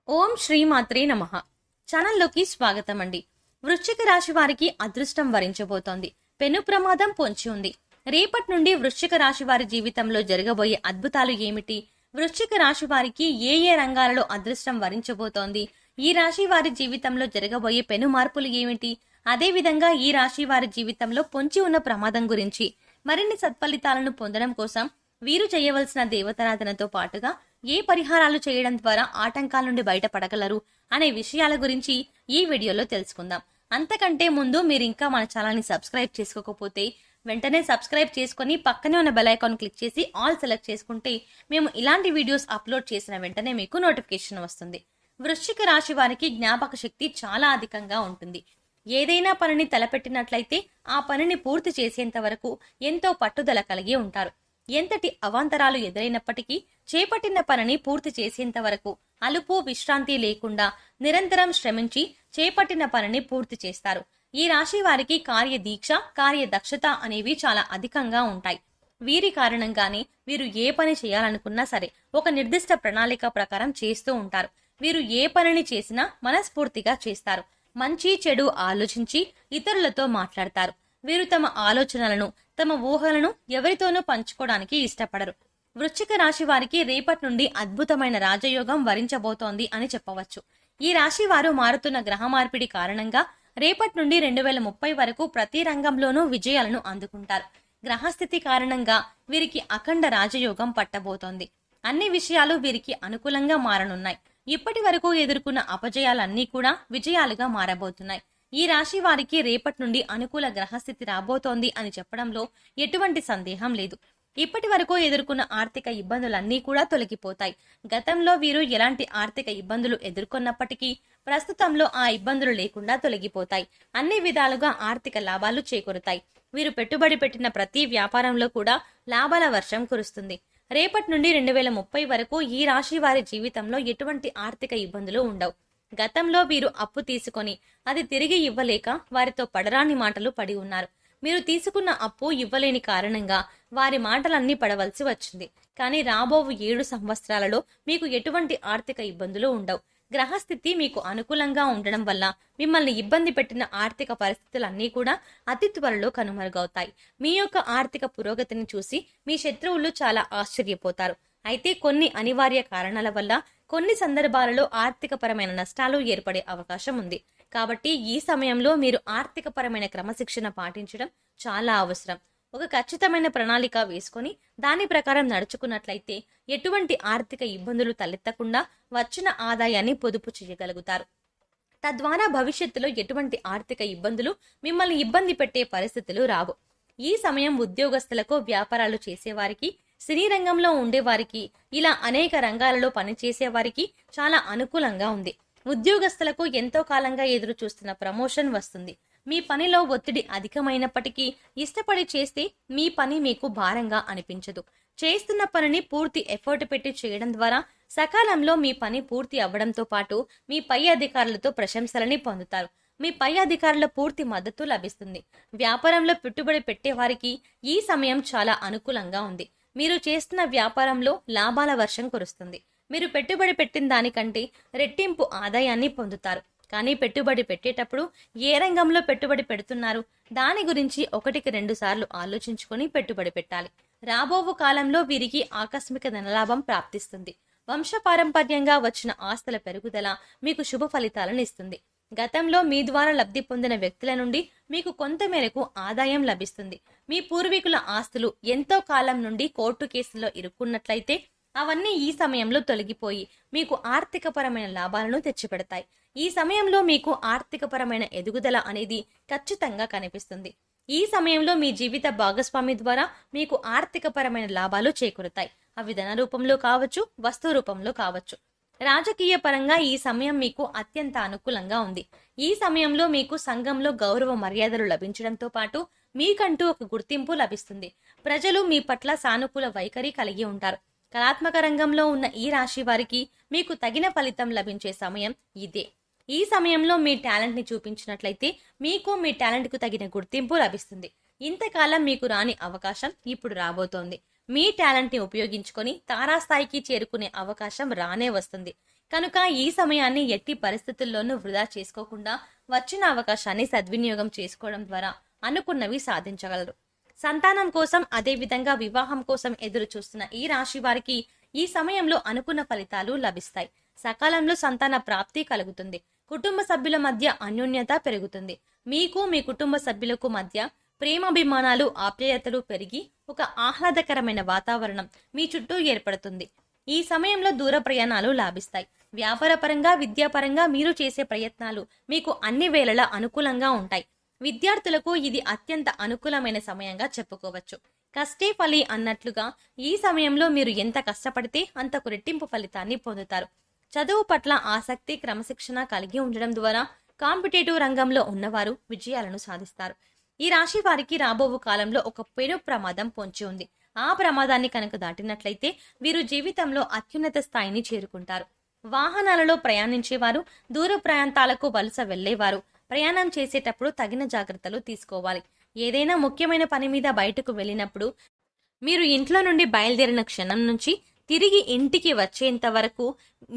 ఓం శ్రీమాత్రే నమః. ఛానల్లోకి స్వాగతం అండి. వృశ్చిక రాశి వారికి అదృష్టం వరించబోతోంది. పెను ప్రమాదం పొంచి ఉంది. రేపటి నుండి వృశ్చిక రాశి వారి జీవితంలో జరగబోయే అద్భుతాలు ఏమిటి? వృశ్చిక రాశి వారికి ఏ ఏ రంగాలలో అదృష్టం వరించబోతోంది? ఈ రాశి వారి జీవితంలో జరగబోయే పెను మార్పులు ఏమిటి? అదే విధంగా ఈ రాశి వారి జీవితంలో పొంచి ఉన్న ప్రమాదం గురించి మరిన్ని సత్ఫలితాలను పొందడం కోసం వీరు చేయవలసిన దేవతారాధనతో పాటుగా ఏ పరిహారాలు చేయడం ద్వారా ఆటంకాల నుండి బయటపడగలరు అనే విషయాల గురించి ఈ వీడియోలో తెలుసుకుందాం. అంతకంటే ముందు మీరు ఇంకా మన ఛానల్ని సబ్స్క్రైబ్ చేసుకోకపోతే వెంటనే సబ్స్క్రైబ్ చేసుకుని పక్కనే ఉన్న బెల్ ఐకాన్ క్లిక్ చేసి ఆల్ సెలెక్ట్ చేసుకుంటే మేము ఇలాంటి వీడియోస్ అప్లోడ్ చేసిన వెంటనే మీకు నోటిఫికేషన్ వస్తుంది. వృశ్చిక రాశి వారికి జ్ఞాపక శక్తి చాలా అధికంగా ఉంటుంది. ఏదైనా పనిని తలపెట్టినట్లయితే ఆ పనిని పూర్తి చేసేంత వరకు ఎంతో పట్టుదల కలిగి ఉంటారు. ఎంతటి అవాంతరాలు ఎదురైనప్పటికీ చేపట్టిన పనిని పూర్తి చేసేంత వరకు అలుపు విశ్రాంతి లేకుండా నిరంతరం శ్రమించి చేపట్టిన పనిని పూర్తి చేస్తారు. ఈ రాశి వారికి కార్యదీక్ష కార్యదక్షత అనేవి చాలా అధికంగా ఉంటాయి. వీరి కారణంగానే వీరు ఏ పని చేయాలనుకున్నా సరే ఒక నిర్దిష్ట ప్రణాళిక ప్రకారం చేస్తూ ఉంటారు. వీరు ఏ పనిని చేసినా మనస్ఫూర్తిగా చేస్తారు. మంచి చెడు ఆలోచించి ఇతరులతో మాట్లాడతారు. వీరు తమ ఆలోచనలను తమ ఊహలను ఎవరితోనూ పంచుకోవడానికి ఇష్టపడరు. వృశ్చిక రాశి వారికి రేపటి నుండి అద్భుతమైన రాజయోగం వరించబోతోంది అని చెప్పవచ్చు. ఈ రాశి వారు మారుతున్న గ్రహ మార్పిడి కారణంగా రేపటి నుండి 2030 వరకు ప్రతి రంగంలోనూ విజయాలను అందుకుంటారు. గ్రహస్థితి కారణంగా వీరికి అఖండ రాజయోగం పట్టబోతోంది. అన్ని విషయాలు వీరికి అనుకూలంగా మారనున్నాయి. ఇప్పటి వరకు ఎదుర్కొన్న అపజయాలన్నీ కూడా విజయాలుగా మారబోతున్నాయి. ఈ రాశి వారికి రేపటి నుండి అనుకూల గ్రహస్థితి రాబోతోంది అని చెప్పడంలో ఎటువంటి సందేహం లేదు. ఇప్పటి వరకు ఎదుర్కొన్న ఆర్థిక ఇబ్బందులన్నీ కూడా తొలగిపోతాయి. గతంలో వీరు ఎలాంటి ఆర్థిక ఇబ్బందులు ఎదుర్కొన్నప్పటికీ ప్రస్తుతంలో ఆ ఇబ్బందులు లేకుండా తొలగిపోతాయి. అన్ని విధాలుగా ఆర్థిక లాభాలు చేకూరుతాయి. వీరు పెట్టుబడి పెట్టిన ప్రతి వ్యాపారంలో కూడా లాభాల వర్షం కురుస్తుంది. రేపటి నుండి 2030 వరకు ఈ రాశి వారి జీవితంలో ఎటువంటి ఆర్థిక ఇబ్బందులు ఉండవు. గతంలో వీరు అప్పు తీసుకొని అది తిరిగి ఇవ్వలేక వారితో పడరాని మాటలు పడి ఉన్నారు. మీరు తీసుకున్న అప్పు ఇవ్వలేని కారణంగా వారి మాటలన్నీ పడవలసి వచ్చింది. కానీ రాబోవు 7 సంవత్సరాలలో మీకు ఎటువంటి ఆర్థిక ఇబ్బందులు ఉండవు. గ్రహస్థితి మీకు అనుకూలంగా ఉండడం వల్ల మిమ్మల్ని ఇబ్బంది పెట్టిన ఆర్థిక పరిస్థితులన్నీ కూడా అతి త్వరలో కనుమరుగవుతాయి. మీ యొక్క ఆర్థిక పురోగతిని చూసి మీ శత్రువులు చాలా ఆశ్చర్యపోతారు. అయితే కొన్ని అనివార్య కారణాల వల్ల కొన్ని సందర్భాలలో ఆర్థిక పరమైన నష్టాలు ఏర్పడే అవకాశం ఉంది. కాబట్టి ఈ సమయంలో మీరు ఆర్థిక పరమైన క్రమశిక్షణ పాటించడం చాలా అవసరం. ఒక ఖచ్చితమైన ప్రణాళిక వేసుకొని దాని ప్రకారం నడుచుకున్నట్లయితే ఎటువంటి ఆర్థిక ఇబ్బందులు తలెత్తకుండా వచ్చిన ఆదాయాన్ని పొదుపు చేయగలుగుతారు. తద్వారా భవిష్యత్తులో ఎటువంటి ఆర్థిక ఇబ్బందులు మిమ్మల్ని ఇబ్బంది పెట్టే పరిస్థితులు రావు. ఈ సమయం ఉద్యోగస్తులకు, వ్యాపారాలు చేసేవారికి, సినీ రంగంలో ఉండేవారికి, ఇలా అనేక రంగాలలో పనిచేసే వారికి చాలా అనుకూలంగా ఉంది. ఉద్యోగస్తులకు ఎంతో కాలంగా ఎదురు చూస్తున్న ప్రమోషన్ వస్తుంది. మీ పనిలో ఒత్తిడి అధికమైనప్పటికీ ఇష్టపడి చేస్తే మీ పని మీకు భారంగా అనిపించదు. చేస్తున్న పనిని పూర్తి ఎఫర్ట్ పెట్టి చేయడం ద్వారా సకాలంలో మీ పని పూర్తి అవ్వడంతో పాటు మీ పై అధికారులతో ప్రశంసలని పొందుతారు. మీ పై అధికారుల పూర్తి మద్దతు లభిస్తుంది. వ్యాపారంలో పెట్టుబడి పెట్టే వారికి ఈ సమయం చాలా అనుకూలంగా ఉంది. మీరు చేస్తున్న వ్యాపారంలో లాభాల వర్షం కురుస్తుంది. మీరు పెట్టుబడి పెట్టిన దానికంటే రెట్టింపు ఆదాయాన్ని పొందుతారు. కానీ పెట్టుబడి పెట్టేటప్పుడు ఏ రంగంలో పెట్టుబడి పెడుతున్నారు దాని గురించి 1-2 సార్లు ఆలోచించుకొని పెట్టుబడి పెట్టాలి. రాబోవు కాలంలో వీరికి ఆకస్మిక ధనలాభం ప్రాప్తిస్తుంది. వంశపారంపర్యంగా వచ్చిన ఆస్తుల పెరుగుదల మీకు శుభ ఫలితాలను ఇస్తుంది. గతంలో మీ ద్వారా లబ్ధి పొందిన వ్యక్తుల నుండి మీకు కొంత మేరకు ఆదాయం లభిస్తుంది. మీ పూర్వీకుల ఆస్తులు ఎంతో కాలం నుండి కోర్టు కేసుల్లో ఇరుక్కున్నట్లయితే అవన్నీ ఈ సమయంలో తొలగిపోయి మీకు ఆర్థికపరమైన లాభాలను తెచ్చిపెడతాయి. ఈ సమయంలో మీకు ఆర్థికపరమైన ఎదుగుదల అనేది ఖచ్చితంగా కనిపిస్తుంది. ఈ సమయంలో మీ జీవిత భాగస్వామి ద్వారా మీకు ఆర్థికపరమైన లాభాలు చేకూరుతాయి. అవి ధన రూపంలో కావచ్చు, వస్తు రూపంలో కావచ్చు. రాజకీయ పరంగా ఈ సమయం మీకు అత్యంత అనుకూలంగా ఉంది. ఈ సమయంలో మీకు సంఘంలో గౌరవ మర్యాదలు లభించడంతో పాటు మీకంటూ ఒక గుర్తింపు లభిస్తుంది. ప్రజలు మీ పట్ల సానుకూల వైఖరి కలిగి ఉంటారు. కళాత్మక రంగంలో ఉన్న ఈ రాశి వారికి మీకు తగిన ఫలితం లభించే సమయం ఇదే. ఈ సమయంలో మీ టాలెంట్ ని చూపించినట్లయితే మీకు మీ టాలెంట్ కు తగిన గుర్తింపు లభిస్తుంది. ఇంతకాలం మీకు రాని అవకాశం ఇప్పుడు రాబోతోంది. మీ టాలెంట్ ని ఉపయోగించుకొని తారాస్థాయికి చేరుకునే అవకాశం రానే వస్తుంది. కనుక ఈ సమయాన్ని ఎట్టి పరిస్థితుల్లోనూ వృధా చేసుకోకుండా వచ్చిన అవకాశాన్ని సద్వినియోగం చేసుకోవడం ద్వారా అనుకున్నవి సాధించగలరు. సంతానం కోసం అదేవిధంగా వివాహం కోసం ఎదురు చూస్తున్న ఈ రాశి వారికి ఈ సమయంలో అనుకున్న ఫలితాలు లభిస్తాయి. సకాలంలో సంతాన ప్రాప్తి కలుగుతుంది. కుటుంబ సభ్యుల మధ్య అన్యోన్యత పెరుగుతుంది. మీకు మీ కుటుంబ సభ్యులకు మధ్య ప్రేమాభిమానాలు ఆప్యాయతలు పెరిగి ఒక ఆహ్లాదకరమైన వాతావరణం మీ చుట్టూ ఏర్పడుతుంది. ఈ సమయంలో దూర ప్రయాణాలు లాభిస్తాయి. వ్యాపారపరంగా విద్యాపరంగా మీరు చేసే ప్రయత్నాలు మీకు అన్ని వేళలా అనుకూలంగా ఉంటాయి. విద్యార్థులకు ఇది అత్యంత అనుకూలమైన సమయంగా చెప్పుకోవచ్చు. కష్టే ఫలి అన్నట్లుగా ఈ సమయంలో మీరు ఎంత కష్టపడితే అంతకు రెట్టింపు ఫలితాన్ని పొందుతారు. చదువు పట్ల ఆసక్తి క్రమశిక్షణ కలిగి ఉండడం ద్వారా కాంపిటేటివ్ రంగంలో ఉన్నవారు విజయాలను సాధిస్తారు. ఈ రాశి వారికి రాబో కాలంలో ఒక పెను ప్రమాదం పొంచి ఉంది. ఆ ప్రమాదాన్ని కనుక దాటినట్లయితే వీరు జీవితంలో అత్యున్నత స్థాయిని చేరుకుంటారు. వాహనాలలో ప్రయాణించేవారు, దూర ప్రాంతాలకు వలస వెళ్లేవారు ప్రయాణం చేసేటప్పుడు తగిన జాగ్రత్తలు తీసుకోవాలి. ఏదైనా ముఖ్యమైన పని మీద బయటకు వెళ్ళినప్పుడు మీరు ఇంట్లో నుండి బయలుదేరిన క్షణం నుంచి తిరిగి ఇంటికి వచ్చేంత వరకు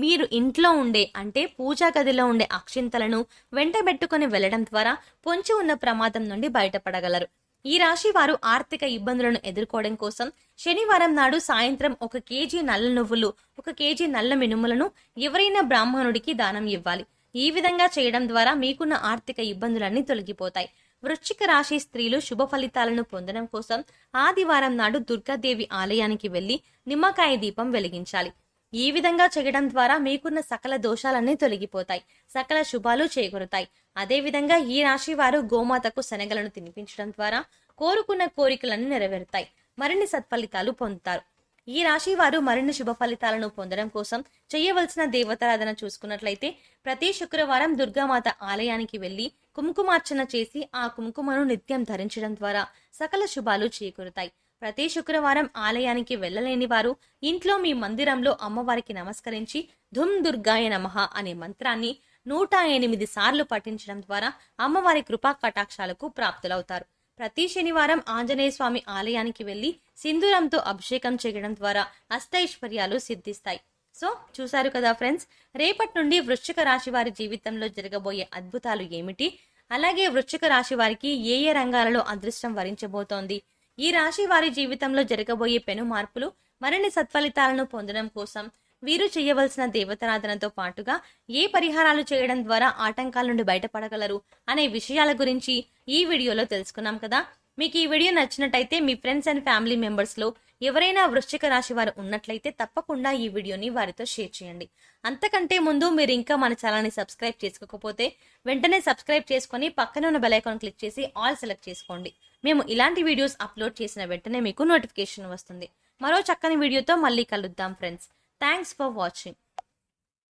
మీరు ఇంట్లో ఉండే అంటే పూజా గదిలో ఉండే అక్షింతలను వెంటబెట్టుకుని వెళ్లడం ద్వారా పొంచి ఉన్న ప్రమాదం నుండి బయటపడగలరు. ఈ రాశి వారు ఆర్థిక ఇబ్బందులను ఎదుర్కోవడం కోసం శనివారం నాడు సాయంత్రం 1 కేజీ నల్ల నువ్వులు 1 కేజీ నల్ల మినుములను ఎవరైనా బ్రాహ్మణుడికి దానం ఇవ్వాలి. ఈ విధంగా చేయడం ద్వారా మీకున్న ఆర్థిక ఇబ్బందులన్నీ తొలగిపోతాయి. వృశ్చిక రాశి స్త్రీలు శుభ ఫలితాలను పొందడం కోసం ఆదివారం నాడు దుర్గాదేవి ఆలయానికి వెళ్లి నిమ్మకాయ దీపం వెలిగించాలి. ఈ విధంగా చేయడం ద్వారా మీకున్న సకల దోషాలన్నీ తొలగిపోతాయి. సకల శుభాలు చేకూరుతాయి. అదేవిధంగా ఈ రాశి వారు గోమాతకు శనగలను తినిపించడం ద్వారా కోరుకున్న కోరికలన్నీ నెరవేరుతాయి. మరిన్ని సత్ఫలితాలు పొందుతారు. ఈ రాశి వారు మరిన్ని శుభ ఫలితాలను పొందడం కోసం చేయవలసిన దేవతారాధన చూసుకున్నట్లయితే ప్రతి శుక్రవారం దుర్గామాత ఆలయానికి వెళ్లి కుంకుమార్చన చేసి ఆ కుంకుమను నిత్యం ధరించడం ద్వారా సకల శుభాలు చేకూరుతాయి. ప్రతి శుక్రవారం ఆలయానికి వెళ్లలేని వారు ఇంట్లో మీ మందిరంలో అమ్మవారికి నమస్కరించి ధుమ్ దుర్గాయ నమః అనే మంత్రాన్ని 108 సార్లు పఠించడం ద్వారా అమ్మవారి కృపా కటాక్షాలకు ప్రాప్తులవుతారు. ప్రతి శనివారం ఆంజనేయ స్వామి ఆలయానికి వెళ్లి సింధూరంతో అభిషేకం చేయడం ద్వారా అష్టైశ్వర్యాలు సిద్ధిస్తాయి. సో చూసారు కదా ఫ్రెండ్స్, రేపటి నుండి వృశ్చిక రాశి వారి జీవితంలో జరగబోయే అద్భుతాలు ఏమిటి, అలాగే వృశ్చిక రాశి వారికి ఏ ఏ రంగాలలో అదృష్టం వరించబోతోంది, ఈ రాశి వారి జీవితంలో జరగబోయే పెను మార్పులు, మరిన్ని సత్ఫలితాలను పొందడం కోసం వీరు చేయవలసిన దేవతారాధనతో పాటుగా ఏ పరిహారాలు చేయడం ద్వారా ఆటంకాల నుండి బయటపడగలరు అనే విషయాల గురించి ఈ వీడియోలో తెలుసుకున్నాం కదా. మీకు ఈ వీడియో నచ్చినట్టయితే మీ ఫ్రెండ్స్ అండ్ ఫ్యామిలీ మెంబర్స్ లో ఎవరైనా వృశ్చిక రాశి వారు ఉన్నట్లయితే తప్పకుండా ఈ వీడియోని వారితో షేర్ చేయండి. అంతకంటే ముందు మీరు ఇంకా మన ఛానల్ని సబ్స్క్రైబ్ చేసుకోకపోతే వెంటనే సబ్స్క్రైబ్ చేసుకొని పక్కన ఉన్న బెల్ ఐకాన్ క్లిక్ చేసి ఆల్ సెలెక్ట్ చేసుకోండి. మేము ఇలాంటి వీడియోస్ అప్లోడ్ చేసిన వెంటనే మీకు నోటిఫికేషన్ వస్తుంది. మరో చక్కని వీడియోతో మళ్ళీ కలుద్దాం ఫ్రెండ్స్. Thanks for watching.